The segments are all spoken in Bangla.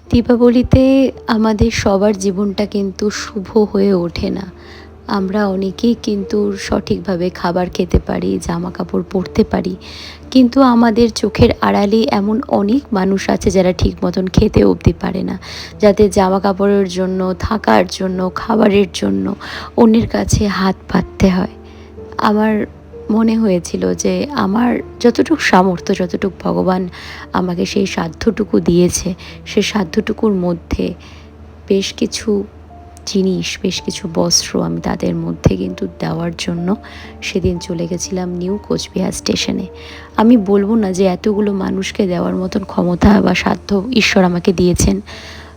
দীপাবলিতে আমাদের সবার জীবনটা কিন্তু শুভ হয়ে ওঠে না। আমরা অনেকেই কিন্তু সঠিকভাবে খাবার খেতে পারি, জামা কাপড় পরতে পারি। কিন্তু আমাদের চোখের আড়ালে এমন অনেক মানুষ আছে যারা ঠিক মতন খেতে অবধি পারে না। যাদের জামা কাপড়ের জন্য, থাকার জন্য, খাবারের জন্য অন্যের কাছে হাত পাততে হয়। আমার মনে হয়েছিল যে আমার যতটুকু সামর্থ্য, যতটুকু ভগবান আমাকে সেই সাধ্যটুকু দিয়েছে, সে সাধ্যটুকুর মধ্যে বেশ কিছু জিনিস, বেশ কিছু বস্ত্র আমি তাদের মধ্যে কিন্তু দেওয়ার জন্য সেদিন চলে গেছিলাম নিউ কোচবিহার স্টেশনে। আমি বলব না যে এতগুলো মানুষকে দেওয়ার মতন ক্ষমতা বা সাধ্য ঈশ্বর আমাকে দিয়েছেন।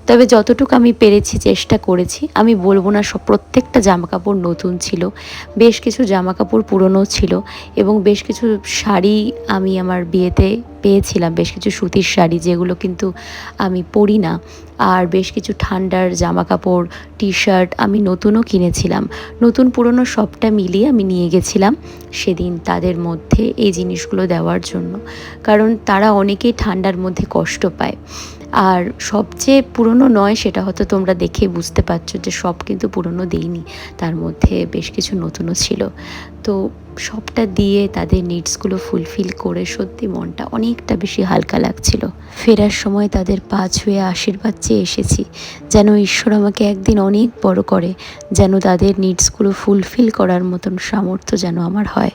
তবে যতটুকু আমি পেরেছি চেষ্টা করেছি। আমি বলব না প্রত্যেকটা জামাকাপড় নতুন ছিল। বেশ কিছু জামাকাপড় পুরনো ছিল এবং বেশ কিছু শাড়ি আমি আমার বিয়েতে পেয়েছিলাম। বেশ কিছু সুতির শাড়ি যেগুলো কিন্তু আমি পরি না। আর বেশ কিছু ঠান্ডার জামাকাপড়, টি-শার্ট আমি নতুনও কিনেছিলাম। নতুন পুরনো সবটা মিলিয়ে আমি নিয়ে গেছিলাম সেদিন তাদের মধ্যে এই জিনিসগুলো দেওয়ার জন্য। কারণ তারা অনেকেই ঠান্ডার মধ্যে কষ্ট পায়। আর সবচেয়ে পুরনো নয় সেটা হয়তো তোমরা দেখেই বুঝতে পারছো যে সব কিন্তু পুরনো দিইনি, তার মধ্যে বেশ কিছু নতুনও ছিল। তো সবটা দিয়ে তাদের নিডসগুলো ফুলফিল করে সত্যি মনটা অনেকটা বেশি হালকা লাগছিল। ফেরার সময় তাদের পা ছুঁয়ে আশীর্বাদ চেয়ে এসেছি, যেন ঈশ্বর আমাকে একদিন অনেক বড় করে, যেন তাদের নিডসগুলো ফুলফিল করার মতন সামর্থ্য যেন আমার হয়।